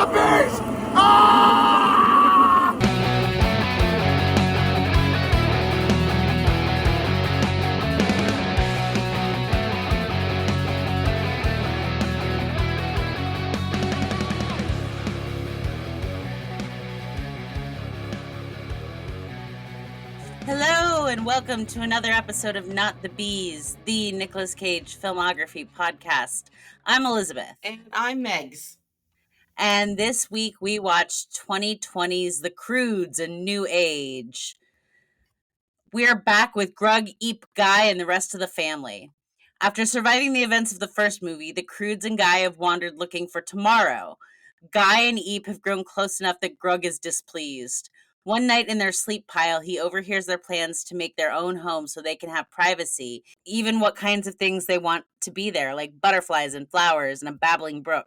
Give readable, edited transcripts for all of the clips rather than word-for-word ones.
beast! Ah! Hello and welcome to another episode of Not the Bees, the Nicolas Cage filmography podcast. I'm Elizabeth. And I'm Megs. And this week we watched 2020's The Croods, A New Age. We are back with Grug, Eep, Guy, and the rest of the family. After surviving the events of the first movie, the Croods and Guy have wandered looking for tomorrow. Guy and Eep have grown close enough that Grug is displeased. One night in their sleep pile, he overhears their plans to make their own home so they can have privacy, even what kinds of things they want to be there, like butterflies and flowers and a babbling brook.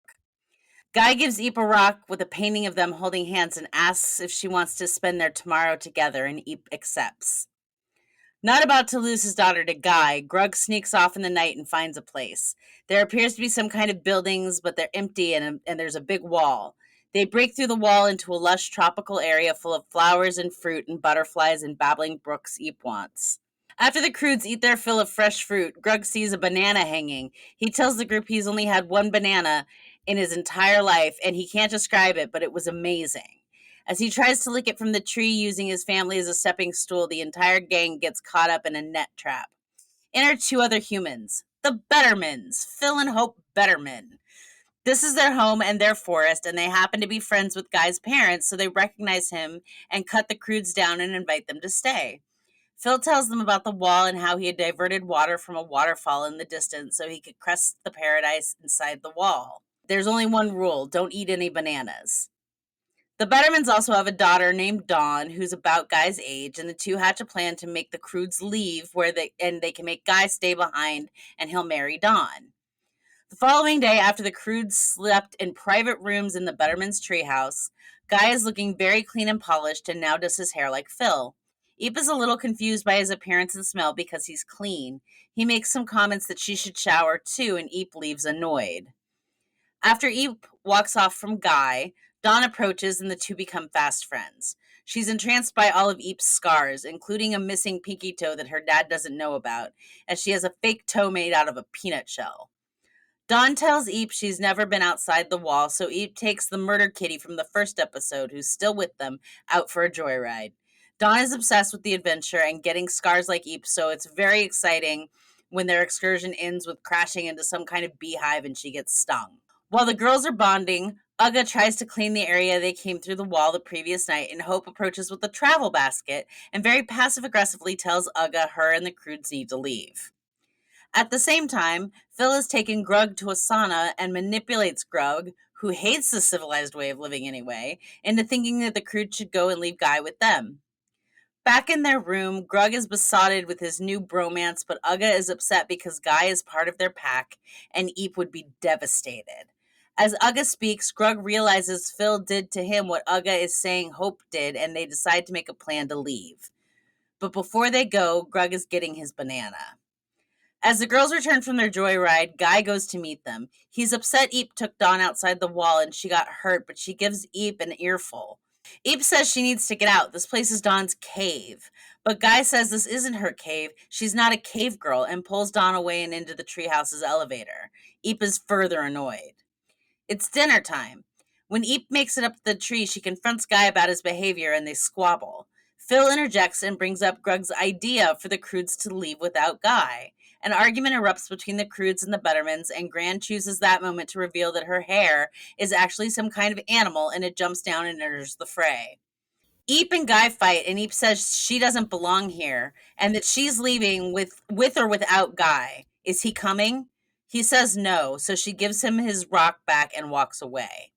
Guy gives Eep a rock with a painting of them holding hands and asks if she wants to spend their tomorrow together, and Eep accepts. Not about to lose his daughter to Guy, Grug sneaks off in the night and finds a place. There appears to be some kind of buildings, but they're empty and there's a big wall. They break through the wall into a lush tropical area full of flowers and fruit and butterflies and babbling brooks Eep wants. After the Croods eat their fill of fresh fruit, Grug sees a banana hanging. He tells the group he's only had one banana in his entire life, and he can't describe it, but it was amazing. As he tries to lick it from the tree using his family as a stepping stool, the entire gang gets caught up in a net trap. Enter two other humans, the Bettermans, Phil and Hope Betterman. This is their home and their forest, and they happen to be friends with Guy's parents, so they recognize him and cut the Croods down and invite them to stay. Phil tells them about the wall and how he had diverted water from a waterfall in the distance so he could crest the paradise inside the wall. There's only one rule: don't eat any bananas. The Bettermans also have a daughter named Dawn, who's about Guy's age, and the two hatch a plan to make the Croods leave they can make Guy stay behind, and he'll marry Dawn. The following day, after the Croods slept in private rooms in the Bettermans' treehouse, Guy is looking very clean and polished and now does his hair like Phil. Eep is a little confused by his appearance and smell because he's clean. He makes some comments that she should shower too, and Eep leaves annoyed. After Eep walks off from Guy, Dawn approaches and the two become fast friends. She's entranced by all of Eep's scars, including a missing pinky toe that her dad doesn't know about, as she has a fake toe made out of a peanut shell. Dawn tells Eep she's never been outside the wall, so Eep takes the murder kitty from the first episode, who's still with them, out for a joyride. Dawn is obsessed with the adventure and getting scars like Eep, so it's very exciting when their excursion ends with crashing into some kind of beehive and she gets stung. While the girls are bonding, Uga tries to clean the area they came through the wall the previous night, and Hope approaches with a travel basket and very passive-aggressively tells Uga her and the Croods need to leave. At the same time, Phil has taken Grug to a sauna and manipulates Grug, who hates the civilized way of living anyway, into thinking that the Croods should go and leave Guy with them. Back in their room, Grug is besotted with his new bromance, but Uga is upset because Guy is part of their pack, and Eep would be devastated. As Uga speaks, Grug realizes Phil did to him what Uga is saying Hope did, and they decide to make a plan to leave. But before they go, Grug is getting his banana. As the girls return from their joyride, Guy goes to meet them. He's upset Eep took Dawn outside the wall and she got hurt, but she gives Eep an earful. Eep says she needs to get out. This place is Dawn's cave. But Guy says this isn't her cave. She's not a cave girl, and pulls Dawn away and into the treehouse's elevator. Eep is further annoyed. It's dinner time. When Eep makes it up the tree, she confronts Guy about his behavior and they squabble. Phil interjects and brings up Grug's idea for the Croods to leave without Guy. An argument erupts between the Croods and the Bettermans, and Gran chooses that moment to reveal that her hair is actually some kind of animal, and it jumps down and enters the fray. Eep and Guy fight, and Eep says she doesn't belong here, and that she's leaving with or without Guy. Is he coming? He says no, so she gives him his rock back and walks away.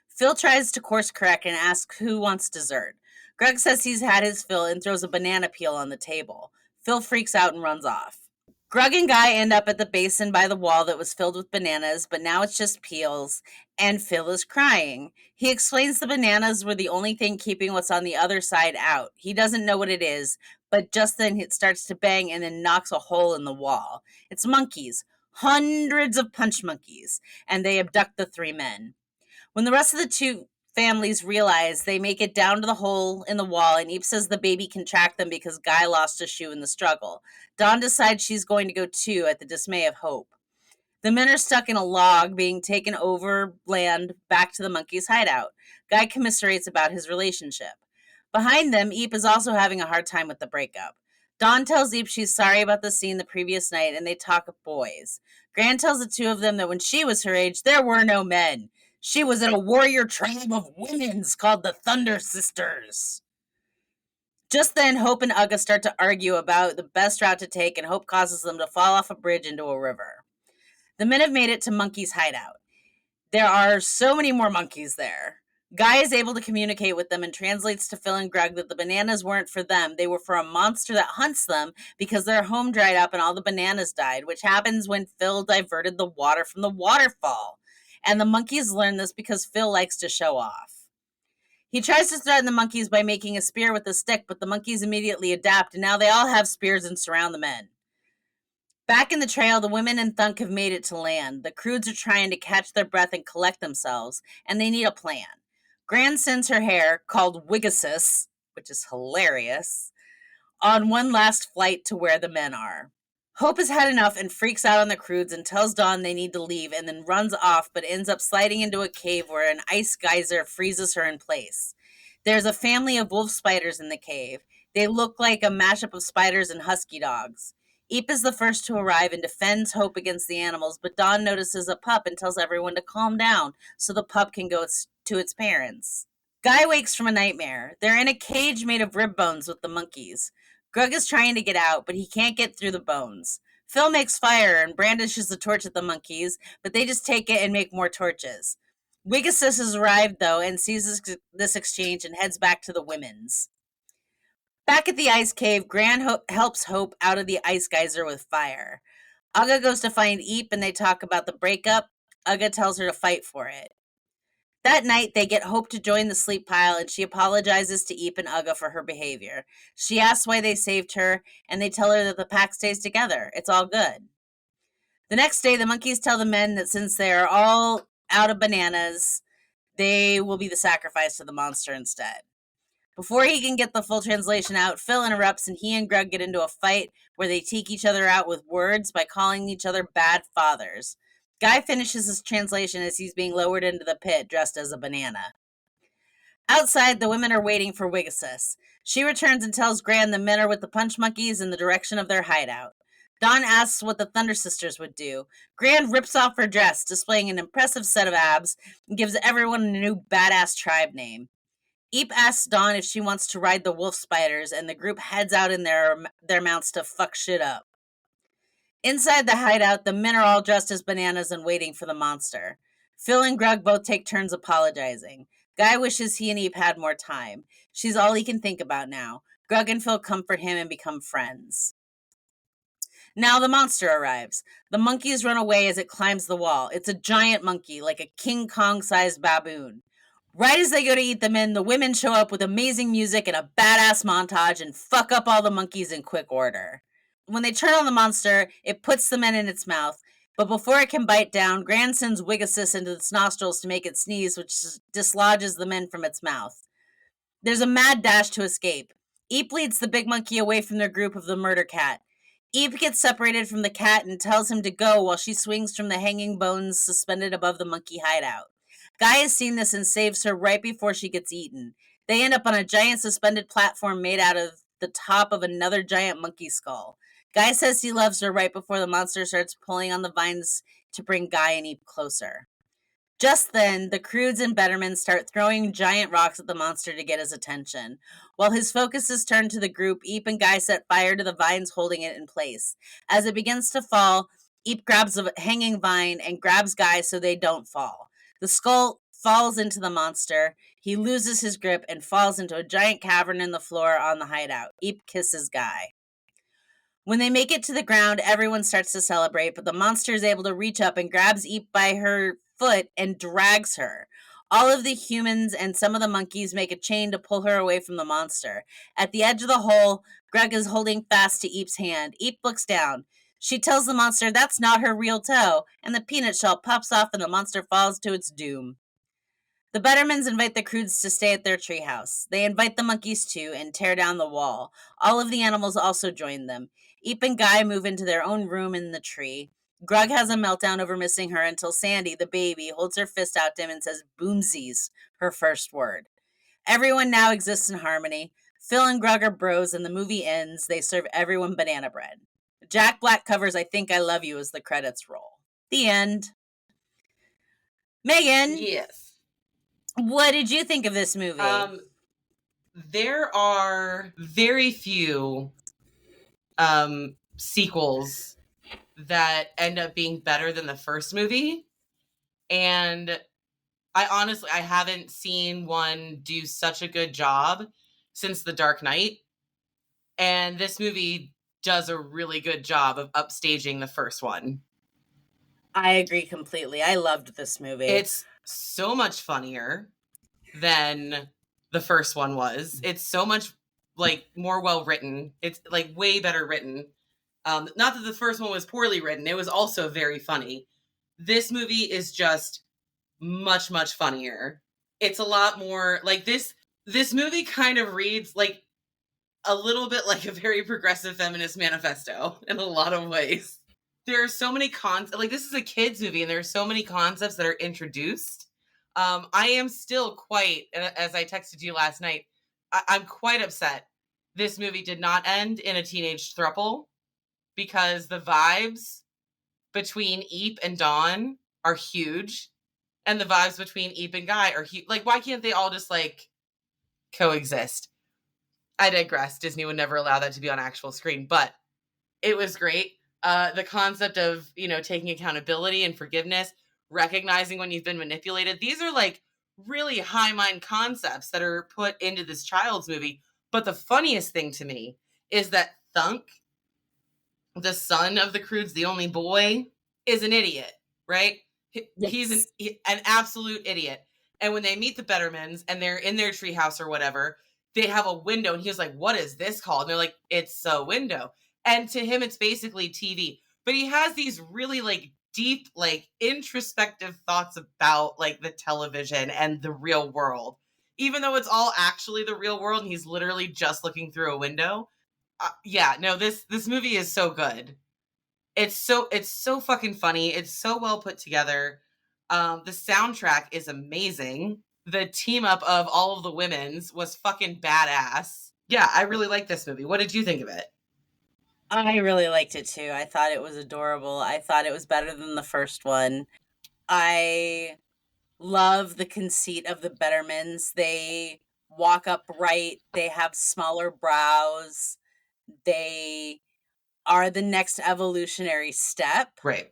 Phil tries to course correct and asks who wants dessert. Greg says he's had his fill and throws a banana peel on the table. Phil freaks out and runs off. Grug and Guy end up at the basin by the wall that was filled with bananas, but now it's just peels, and Phil is crying. He explains the bananas were the only thing keeping what's on the other side out. He doesn't know what it is, but just then it starts to bang and then knocks a hole in the wall. It's monkeys, hundreds of punch monkeys, and they abduct the three men. When the rest of the two families realize, they make it down to the hole in the wall, and Eve says the baby can track them because Guy lost a shoe in the struggle. Dawn decides she's going to go too, at the dismay of Hope. The men are stuck in a log being taken overland back to the monkey's hideout. Guy commiserates about his relationship. Behind them, Eep is also having a hard time with the breakup. Dawn tells Eep she's sorry about the scene the previous night, and they talk of boys. Gran tells the two of them that when she was her age, there were no men. She was in a warrior tribe of women's called the Thunder Sisters. Just then, Hope and Uga start to argue about the best route to take, and Hope causes them to fall off a bridge into a river. The men have made it to Monkey's hideout. There are so many more monkeys there. Guy is able to communicate with them and translates to Phil and Greg that the bananas weren't for them. They were for a monster that hunts them because their home dried up and all the bananas died, which happens when Phil diverted the water from the waterfall. And the monkeys learn this because Phil likes to show off. He tries to threaten the monkeys by making a spear with a stick, but the monkeys immediately adapt, and now they all have spears and surround the men. Back in the trail, the women and Thunk have made it to land. The Croods are trying to catch their breath and collect themselves, and they need a plan. Gran sends her hair, called Wigasus, which is hilarious, on one last flight to where the men are. Hope has had enough and freaks out on the Croods and tells Dawn they need to leave, and then runs off, but ends up sliding into a cave where an ice geyser freezes her in place. There's a family of wolf spiders in the cave. They look like a mashup of spiders and husky dogs. Eep is the first to arrive and defends Hope against the animals, but Dawn notices a pup and tells everyone to calm down so the pup can go to its parents. Guy wakes from a nightmare. They're in a cage made of rib bones with the monkeys. Grug is trying to get out, but he can't get through the bones. Phil makes fire and brandishes the torch at the monkeys, but they just take it and make more torches. Wigasus has arrived, though, and sees this exchange and heads back to the women's. Back at the ice cave, Gran helps Hope out of the ice geyser with fire. Uga goes to find Eep and they talk about the breakup. Uga tells her to fight for it. That night, they get Hope to join the sleep pile and she apologizes to Eep and Uga for her behavior. She asks why they saved her and they tell her that the pack stays together. It's all good. The next day, the monkeys tell the men that since they are all out of bananas, they will be the sacrifice to the monster instead. Before he can get the full translation out, Phil interrupts and he and Greg get into a fight where they take each other out with words by calling each other bad fathers. Guy finishes his translation as he's being lowered into the pit dressed as a banana. Outside, the women are waiting for Wigasus. She returns and tells Gran the men are with the punch monkeys in the direction of their hideout. Dawn asks what the Thunder Sisters would do. Gran rips off her dress, displaying an impressive set of abs, and gives everyone a new badass tribe name. Eep asks Dawn if she wants to ride the wolf spiders, and the group heads out in their mounts to fuck shit up. Inside the hideout, the men are all dressed as bananas and waiting for the monster. Phil and Grug both take turns apologizing. Guy wishes he and Eep had more time. She's all he can think about now. Grug and Phil comfort him and become friends. Now the monster arrives. The monkeys run away as it climbs the wall. It's a giant monkey, like a King Kong-sized baboon. Right as they go to eat them in, the women show up with amazing music and a badass montage and fuck up all the monkeys in quick order. When they turn on the monster, it puts the men in its mouth, but before it can bite down, Gran sends Wigasus into its nostrils to make it sneeze, which dislodges the men from its mouth. There's a mad dash to escape. Eep leads the big monkey away from their group of the murder cat. Eep gets separated from the cat and tells him to go while she swings from the hanging bones suspended above the monkey hideout. Guy has seen this and saves her right before she gets eaten. They end up on a giant suspended platform made out of the top of another giant monkey skull. Guy says he loves her right before the monster starts pulling on the vines to bring Guy and Eep closer. Just then, the Croods and Bettermans start throwing giant rocks at the monster to get his attention. While his focus is turned to the group, Eep and Guy set fire to the vines holding it in place. As it begins to fall, Eep grabs a hanging vine and grabs Guy so they don't fall. The skull falls into the monster. He loses his grip and falls into a giant cavern in the floor on the hideout. Eep kisses Guy. When they make it to the ground, everyone starts to celebrate, but the monster is able to reach up and grabs Eep by her foot and drags her. All of the humans and some of the monkeys make a chain to pull her away from the monster. At the edge of the hole, Greg is holding fast to Eep's hand. Eep looks down. She tells the monster that's not her real toe, and the peanut shell pops off and the monster falls to its doom. The Bettermans invite the Croods to stay at their treehouse. They invite the monkeys too and tear down the wall. All of the animals also join them. Eep and Guy move into their own room in the tree. Grug has a meltdown over missing her until Sandy, the baby, holds her fist out to him and says boomsies, her first word. Everyone now exists in harmony. Phil and Grug are bros, and the movie ends. They serve everyone banana bread. Jack Black covers I Think I Love You as the credits roll. The end. Megan. Yes. What did you think of this movie? There are very few sequels that end up being better than the first movie. And I haven't seen one do such a good job since The Dark Knight. And this movie does a really good job of upstaging the first one. I agree completely. I loved this movie. It's so much funnier than the first one was. It's so much more well written. It's way better written. Not that the first one was poorly written. It was also very funny. This movie is just much, much funnier. It's a lot more this movie kind of reads a little bit like a very progressive feminist manifesto in a lot of ways. There are so many this is a kids movie and there are so many concepts that are introduced. I am still quite, as I texted you last night, I'm quite upset this movie did not end in a teenage throuple, because the vibes between Eep and Dawn are huge, and the vibes between Eep and Guy are huge. Why can't they all just coexist? I digress. Disney would never allow that to be on actual screen, but it was great. The concept of, taking accountability and forgiveness, recognizing when you've been manipulated. These are really high mind concepts that are put into this child's movie. But the funniest thing to me is that Thunk, the son of the Croods, the only boy, is an idiot, right? Yes. He's an absolute idiot. And when they meet the Bettermans and they're in their treehouse or whatever, they have a window and he's like, what is this called? And they're like, it's a window. And to him, it's basically TV. But he has these really deep, introspective thoughts about the television and the real world. Even though it's all actually the real world and he's literally just looking through a window. This movie is so good. It's so fucking funny. It's so well put together. The soundtrack is amazing. The team up of all of the women's was fucking badass. Yeah, I really like this movie. What did you think of it? I really liked it too. I thought it was adorable. I thought it was better than the first one. I love the conceit of the Bettermans. They walk upright. They have smaller brows. They are the next evolutionary step. Right.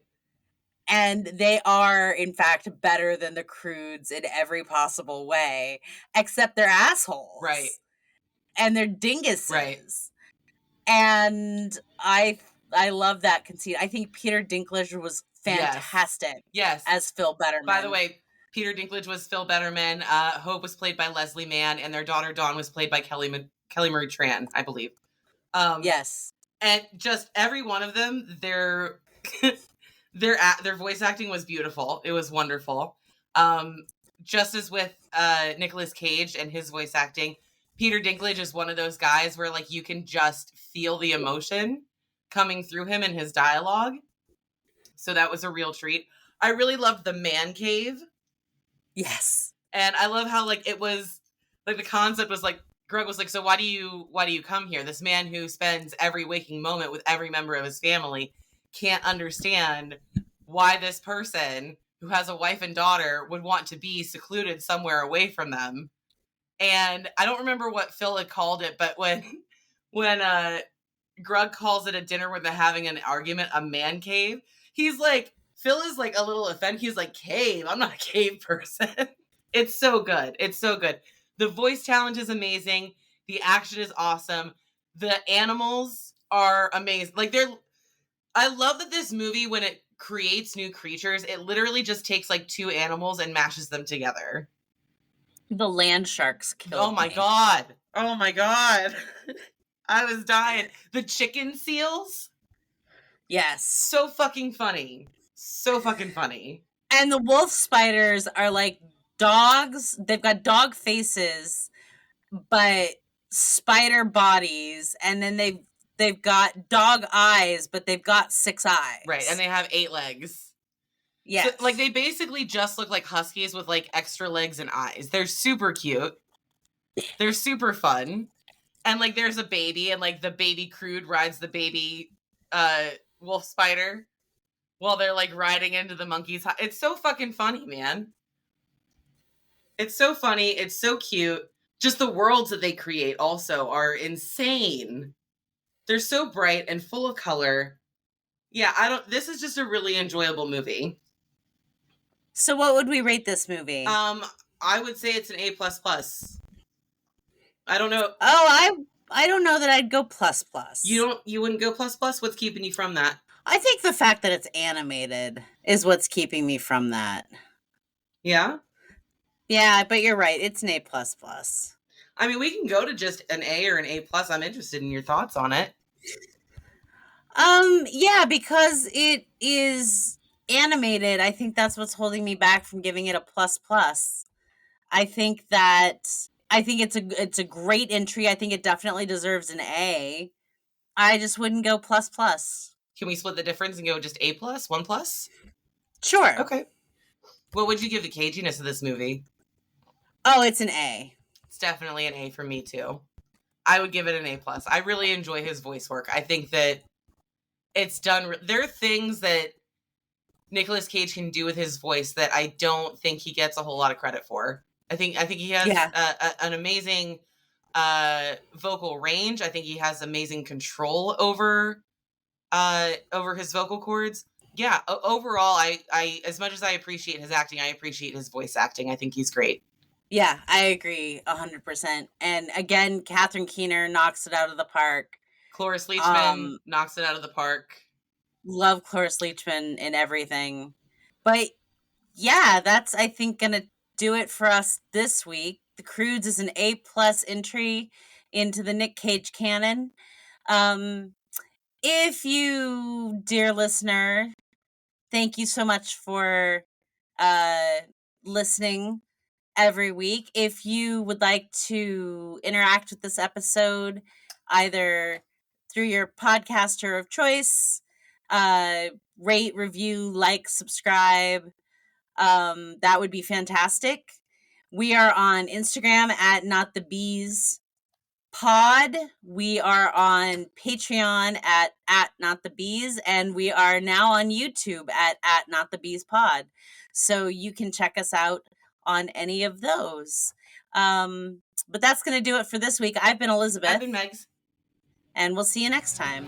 And they are, in fact, better than the Croods in every possible way, except they're assholes. Right. And they're dinguses. Right. And I love that conceit. I think Peter Dinklage was fantastic. Yes. As Phil Betterman. By the way, Peter Dinklage was Phil Betterman. Hope was played by Leslie Mann, and their daughter Dawn was played by Kelly Marie Tran, I believe. Yes. And just every one of them, their voice acting was beautiful. It was wonderful. Just as with Nicolas Cage and his voice acting, Peter Dinklage is one of those guys where you can just feel the emotion coming through him in his dialogue. So that was a real treat. I really loved the man cave. Yes. And I love how it was the concept was Greg was so why do you come here? This man who spends every waking moment with every member of his family can't understand why this person who has a wife and daughter would want to be secluded somewhere away from them. And I don't remember what Phil had called it, but when Grug calls it a dinner where they're having an argument, a man cave, he's Phil is a little offended. He's cave. I'm not a cave person. It's so good. It's so good. The voice talent is amazing. The action is awesome. The animals are amazing. I love that this movie, when it creates new creatures, it literally just takes two animals and mashes them together. The land sharks killed Oh my me. God. Oh my God. I was dying. The chicken seals? Yes. So fucking funny. So fucking funny. And the wolf spiders are dogs. They've got dog faces, but spider bodies, and then they've got dog eyes, but they've got 6 eyes. Right, and they have 8 legs. Yes. So, like, they basically just look like huskies with, like, extra legs and eyes. They're super cute. They're super fun. And, like, there's a baby, and, like, the baby Crood rides the baby wolf spider while they're, like, riding into the monkey's house. It's so fucking funny, man. It's so funny. It's so cute. Just the worlds that they create also are insane. They're so bright and full of color. Yeah, this is just a really enjoyable movie. So what would we rate this movie? I would say it's an A++. I don't know. Oh, I don't know that I'd go plus. You wouldn't go plus? What's keeping you from that? I think the fact that it's animated is what's keeping me from that. Yeah? Yeah, but you're right. It's an A++. I mean, we can go to just an A or an A+. I'm interested in your thoughts on it. Yeah, because it is animated. I think that's what's holding me back from giving it a plus. I think it's a great entry. I think it definitely deserves an A. I just wouldn't go plus. Can we split the difference and go just A+, 1+? Sure. Okay. What would you give the caginess of this movie? Oh, it's an A. It's definitely an A for me too. I would give it an A+. I really enjoy his voice work. I think that it's done. There are things that Nicolas Cage can do with his voice that I don't think he gets a whole lot of credit for. I think he has an amazing vocal range. I think he has amazing control over his vocal cords. Yeah, overall, I as much as I appreciate his acting, I appreciate his voice acting. I think he's great. Yeah, I agree 100%. And again, Catherine Keener knocks it out of the park. Cloris Leachman knocks it out of the park. Love Cloris Leachman in everything. But yeah, that's, I think, going to do it for us this week. The Croods is an A+ entry into the Nick Cage canon. If you, dear listener, thank you so much for listening every week. If you would like to interact with this episode, either through your podcaster of choice, rate, review, like, subscribe, that would be fantastic. We are on Instagram at Not the Bees Pod. We are on Patreon at Not the Bees, and we are now on YouTube at Not the Bees Pod. So you can check us out on any of those. But that's going to do it for this week. I've been Elizabeth. I've been Megs. And we'll see you next time.